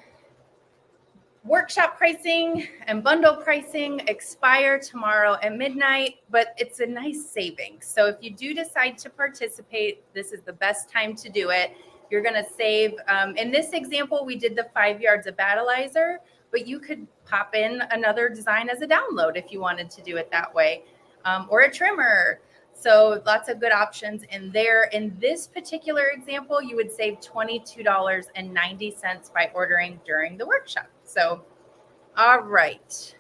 workshop pricing and bundle pricing expire tomorrow at midnight, but it's a nice savings. So if you do decide to participate, this is the best time to do it. You're going to save. In this example, we did the 5 yards of Battleizer, but you could pop in another design as a download if you wanted to do it that way, or a trimmer. So lots of good options in there. In this particular example, you would save $22.90 by ordering during the workshop. So, all right.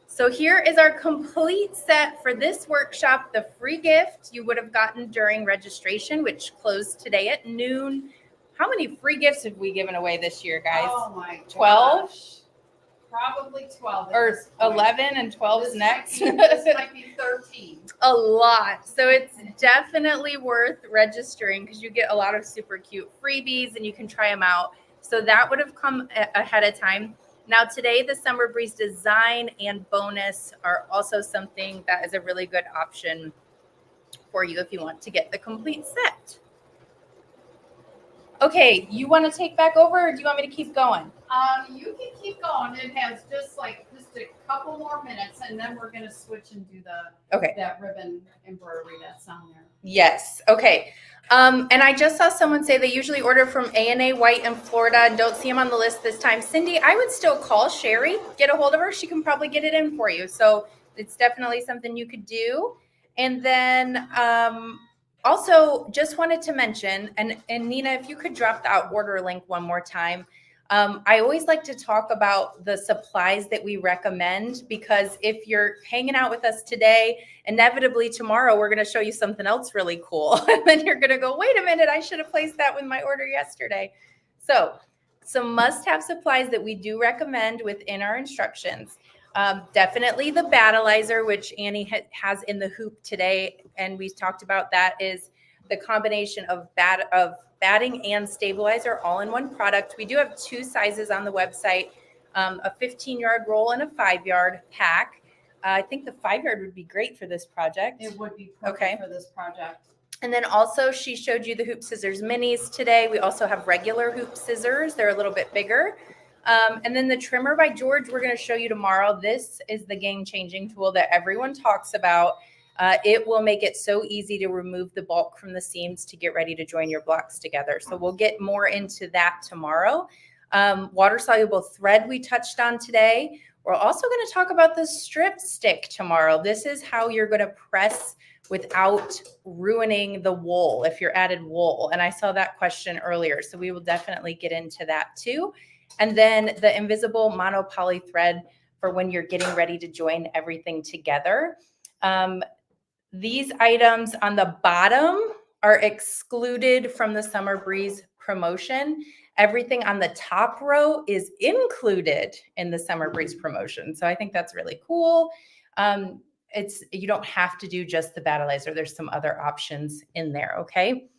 So here is our complete set for this workshop. The free gift you would have gotten during registration, which closed today at noon. How many free gifts have we given away this year, guys? Oh my 12? gosh. Probably 12. Or 11 and 12's next. This might be 13. A lot. So it's definitely worth registering because you get a lot of super cute freebies and you can try them out. So that would have come ahead of time. Now today, the Summer Breeze design and bonus are also something that is a really good option for you if you want to get the complete set. Okay, you want to take back over or do you want me to keep going? You can keep going. It has just a couple more minutes, and then we're gonna switch and do Okay. that ribbon embroidery that's on there. Yes. Okay. And I just saw someone say they usually order from A&A White in Florida and don't see them on the list this time. Cindy, I would still call Sherry, get a hold of her. She can probably get it in for you. So it's definitely something you could do. And then also just wanted to mention, and Nina, if you could drop that order link one more time. I always like to talk about the supplies that we recommend, because if you're hanging out with us today, inevitably tomorrow we're going to show you something else really cool. And then you're going to go, wait a minute, I should have placed that with my order yesterday. So some must-have supplies that we do recommend within our instructions. Definitely the battleizer, which Annie has in the hoop today, and we talked about that, is the combination of batting and stabilizer all in one product. We do have 2 sizes on the website, a 15-yard roll and a 5-yard pack. I think the 5-yard would be great for this project. It would be perfect for this project. And then also she showed you the hoop scissors minis today. We also have regular hoop scissors. They're a little bit bigger. And then the trimmer by George, we're going to show you tomorrow. This is the game-changing tool that everyone talks about. It will make it so easy to remove the bulk from the seams to get ready to join your blocks together. So we'll get more into that tomorrow. Water-soluble thread we touched on today. We're also going to talk about the strip stick tomorrow. This is how you're going to press without ruining the wool if you're added wool. And I saw that question earlier, so we will definitely get into that too. And then the invisible monopoly thread for when you're getting ready to join everything together. These items on the bottom are excluded from the Summer Breeze promotion. Everything on the top row is included in the Summer Breeze promotion. So I think that's really cool. You don't have to do just the battleizer. There's some other options in there, okay?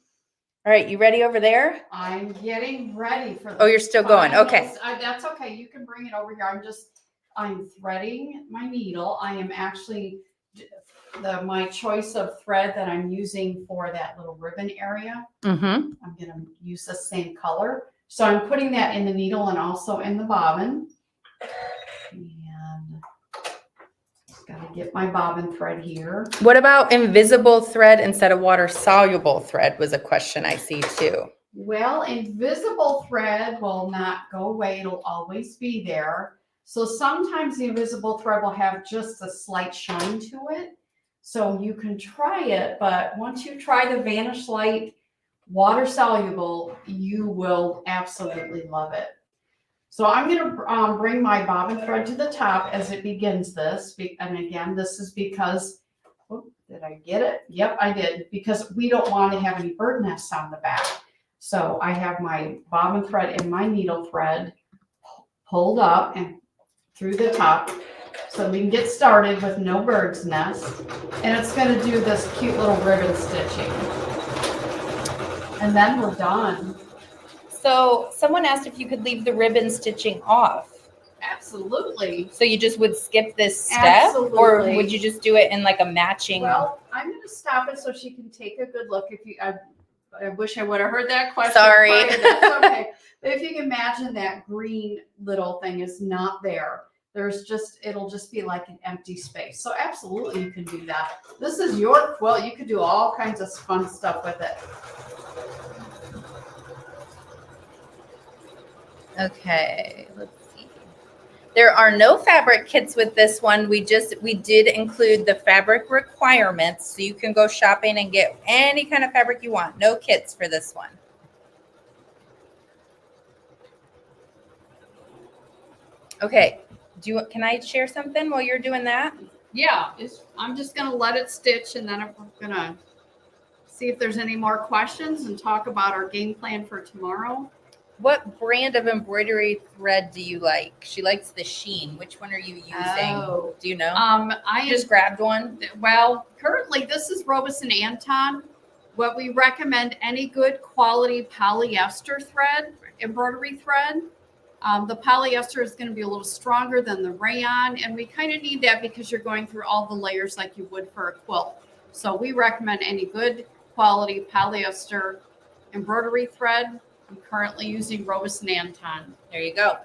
All right, you ready over there? I'm getting ready for Oh, you're still going. Okay. That's okay. You can bring it over here. I'm threading my needle. I am actually, my choice of thread that I'm using for that little ribbon area. Mm-hmm. I'm going to use the same color. So I'm putting that in the needle and also in the bobbin. And got to get my bobbin thread here. What about invisible thread instead of water soluble thread was a question I see too. Well, invisible thread will not go away. It'll always be there. So sometimes the invisible thread will have just a slight shine to it. So you can try it, but once you try the Vanish Light water soluble, you will absolutely love it. So I'm going to bring my bobbin thread to the top as it begins this. And again, this is because, did I get it? Yep, I did. Because we don't want to have any bird nests on the back. So I have my bobbin thread and my needle thread pulled up and through the top. So we can get started with no bird's nest. And it's going to do this cute little ribbon stitching. And then we're done. So someone asked if you could leave the ribbon stitching off. Absolutely. So you just would skip this step? Absolutely. Or would you just do it in like a matching? Well, I'm going to stop it so she can take a good look. I wish I would have heard that question. Sorry. That's okay. But if you can imagine that green little thing is not there. It'll just be like an empty space. So absolutely you can do that. This is your quilt. You could do all kinds of fun stuff with it. Okay, let's see. There are no fabric kits with this one. We did include the fabric requirements, so you can go shopping and get any kind of fabric you want. No kits for this one. Okay, can I share something while you're doing that? Yeah, I'm just going to let it stitch, and then we're going to see if there's any more questions and talk about our game plan for tomorrow. What brand of embroidery thread do you like? She likes the sheen. Which one are you using? Oh. Do you know? I just grabbed one. Well, currently this is Robeson Anton. What we recommend, any good quality polyester thread, embroidery thread. The polyester is going to be a little stronger than the rayon, and we kind of need that because you're going through all the layers like you would for a quilt. So we recommend any good quality polyester embroidery thread. I'm currently using Robeson Anton. There you go.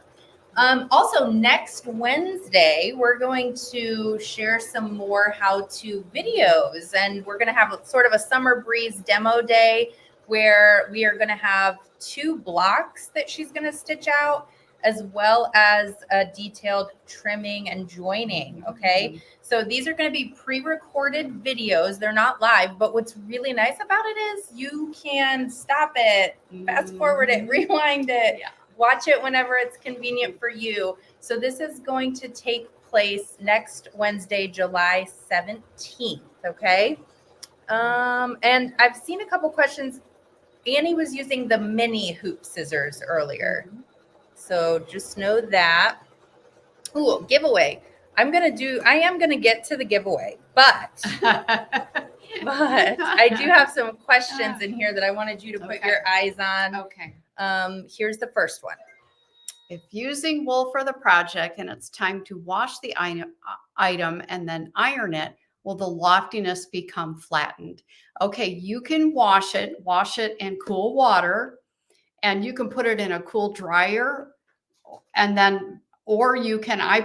Also, next Wednesday, we're going to share some more how-to videos, and we're going to have sort of a Summer Breeze demo day where we are going to have 2 blocks that she's going to stitch out, as well as a detailed trimming and joining. Okay. So these are going to be pre-recorded videos. They're not live, but what's really nice about it is you can stop it, fast forward it, rewind it, watch it whenever it's convenient for you. So this is going to take place next Wednesday, July 17th. Okay. And I've seen a couple questions. Annie was using the mini hoop scissors earlier. So just know that. Ooh, giveaway. I am going to get to the giveaway, but I do have some questions in here that I wanted you to put your eyes on. Okay. Here's the first one. If using wool for the project and it's time to wash the item and then iron it, will the loftiness become flattened? Okay, you can wash it in cool water, and you can put it in a cool dryer, and then, or you can, I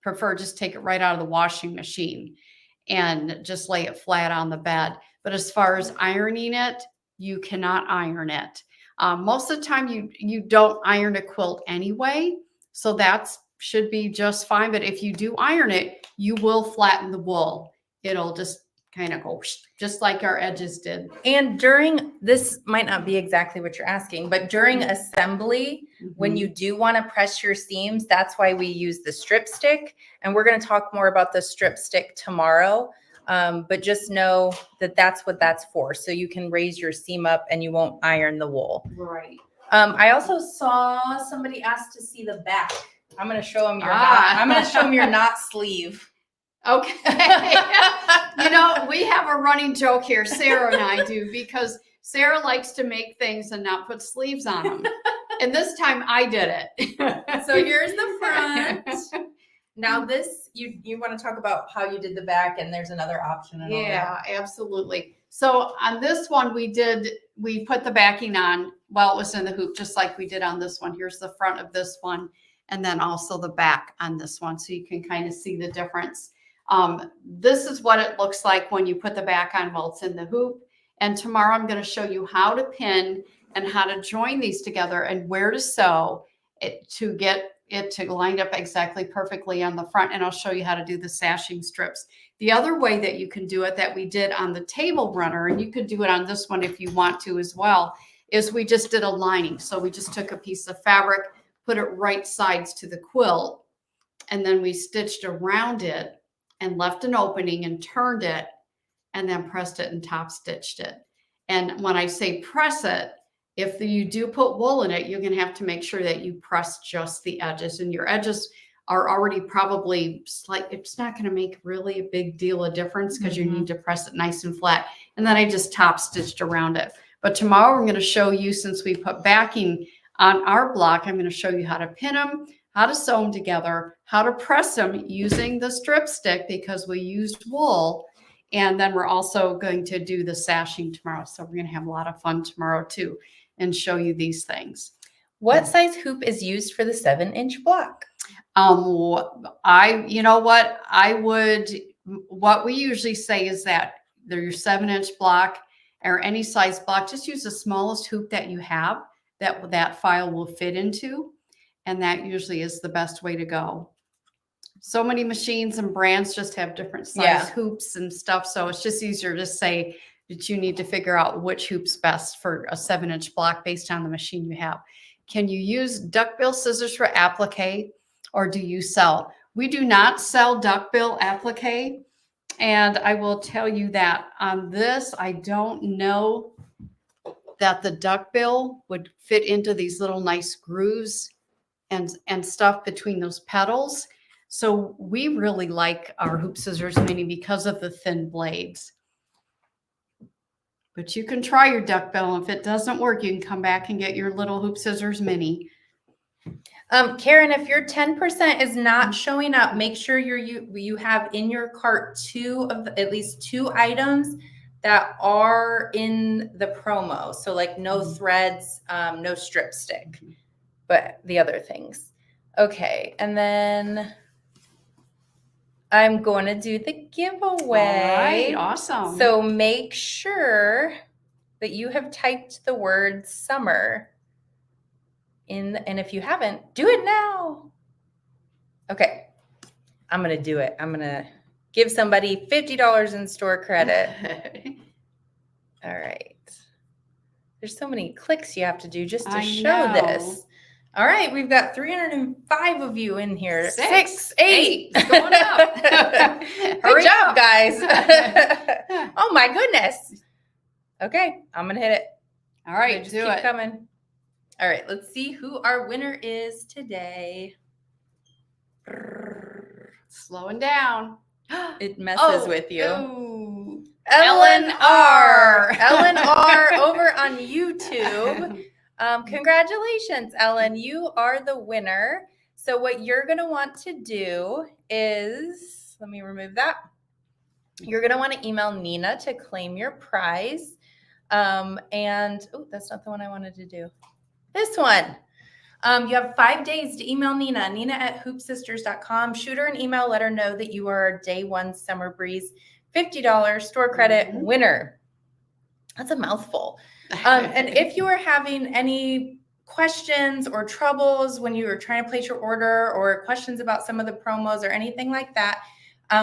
prefer just take it right out of the washing machine and just lay it flat on the bed. But as far as ironing it, you cannot iron it. Most of the time you don't iron a quilt anyway, so that should be just fine. But if you do iron it, you will flatten the wool. It'll just kind of go just like our edges did. And during, this might not be exactly what you're asking, but during assembly, when you do want to press your seams, that's why we use the strip stick. And we're going to talk more about the strip stick tomorrow. But just know that that's what that's for. So you can raise your seam up and you won't iron the wool. Right. I also saw somebody ask to see the back. I'm going to show them your knot. I'm going to show them your knot sleeve. Okay. We have a running joke here, Sarah and I do, because Sarah likes to make things and not put sleeves on them. And this time I did it. So here's the front. Now this, you want to talk about how you did the back, and there's another option. And yeah, absolutely. So on this one, we put the backing on while it was in the hoop, just like we did on this one. Here's the front of this one, and then also the back on this one. So you can kind of see the difference. This is what it looks like when you put the back on while it's in the hoop. And tomorrow I'm going to show you how to pin and how to join these together and where to sew it to get it to line up exactly perfectly on the front. And I'll show you how to do the sashing strips. The other way that you can do it that we did on the table runner, and you could do it on this one if you want to as well, is we just did a lining. So we just took a piece of fabric, put it right sides to the quilt, and then we stitched around it and left an opening and turned it and then pressed it and top stitched it. And when I say press it, if you do put wool in it, you're going to have to make sure that you press just the edges, and your edges are already probably slight. It's not going to make really a big deal of difference because you need to press it nice and flat. And then I just top stitched around it. But tomorrow I'm going to show you, since we put backing on our block, I'm going to show you how to pin them, how to sew them together, how to press them using the strip stick because we used wool. And then we're also going to do the sashing tomorrow. So we're going to have a lot of fun tomorrow too and show you these things. What size hoop is used for the 7-inch block? What we usually say is that they're your 7-inch block or any size block. Just use the smallest hoop that you have that file will fit into. And that usually is the best way to go. So many machines and brands just have different size hoops and stuff. So it's just easier to say that you need to figure out which hoop's best for a 7-inch block based on the machine you have. Can you use duckbill scissors for applique, or do you sell? We do not sell duckbill applique. And I will tell you that on this, I don't know that the duckbill would fit into these little nice grooves and stuff between those petals. So we really like our hoop scissors mini because of the thin blades. But you can try your duckbill. If it doesn't work, you can come back and get your little hoop scissors mini. Karen, if your 10% is not showing up, make sure you have in your cart at least 2 items that are in the promo. So like no threads, no strip stick, but the other things. Okay, and then I'm going to do the giveaway. All right, awesome. So make sure that you have typed the word summer in, and if you haven't, do it now. Okay, I'm going to do it. I'm going to give somebody $50 in store credit. All right. There's so many clicks you have to do just to I show know. this. All right, we've got 305 of you in here. 6, 8. It's going up. Hurry up, guys. Oh my goodness. Okay, I'm gonna hit it. All right, Just do keep it. coming. All right, let's see who our winner is today. Slowing down. It messes with you. Ooh. Ellen R. Ellen R. R. over on YouTube. Congratulations, Ellen. You are the winner. So what you're going to want to do is, let me remove that. You're going to want to email Nina to claim your prize. And, oh, that's not the one I wanted to do. This one. You have 5 days to email Nina, nina@hoopsisters.com. Shoot her an email. Let her know that you are a day one Summer Breeze $50 store credit winner. That's a mouthful. And if you are having any questions or troubles when you are trying to place your order or questions about some of the promos or anything like that,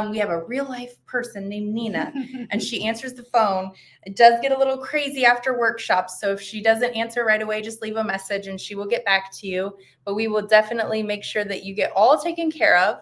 we have a real life person named Nina and she answers the phone. It does get a little crazy after workshops. So if she doesn't answer right away, just leave a message and she will get back to you. But we will definitely make sure that you get all taken care of.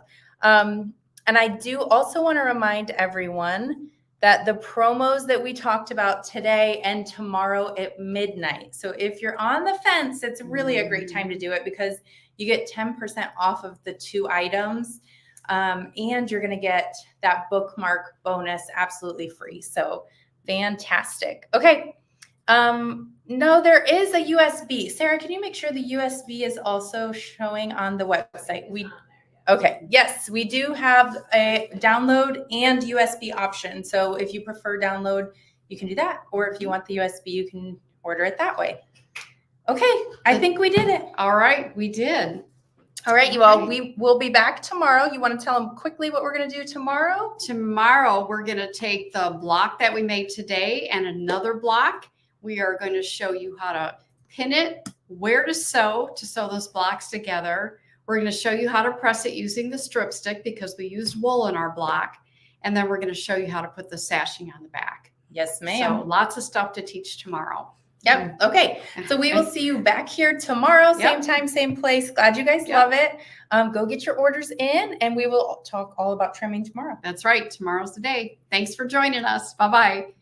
And I do also want to remind everyone that the promos that we talked about today and tomorrow at midnight. So if you're on the fence, it's really a great time to do it because you get 10% off of the 2 items. And you're going to get that bookmark bonus absolutely free. So fantastic. Okay. No, there is a USB. Sarah, can you make sure the USB is also showing on the website? Okay. Yes, we do have a download and USB option. So if you prefer download, you can do that. Or if you want the USB, you can order it that way. Okay. I think we did it. All right, we did. All right, you all, we will be back tomorrow. You want to tell them quickly what we're going to do tomorrow? Tomorrow, we're going to take the block that we made today and another block. We are going to show you how to pin it, where to sew those blocks together. We're going to show you how to press it using the strip stick because we used wool in our block. And then we're going to show you how to put the sashing on the back. Yes, ma'am. So lots of stuff to teach tomorrow. Yep. Okay. So we will see you back here tomorrow, same time, same place. Glad you guys love it. Go get your orders in and we will talk all about trimming tomorrow. That's right. Tomorrow's the day. Thanks for joining us. Bye-bye.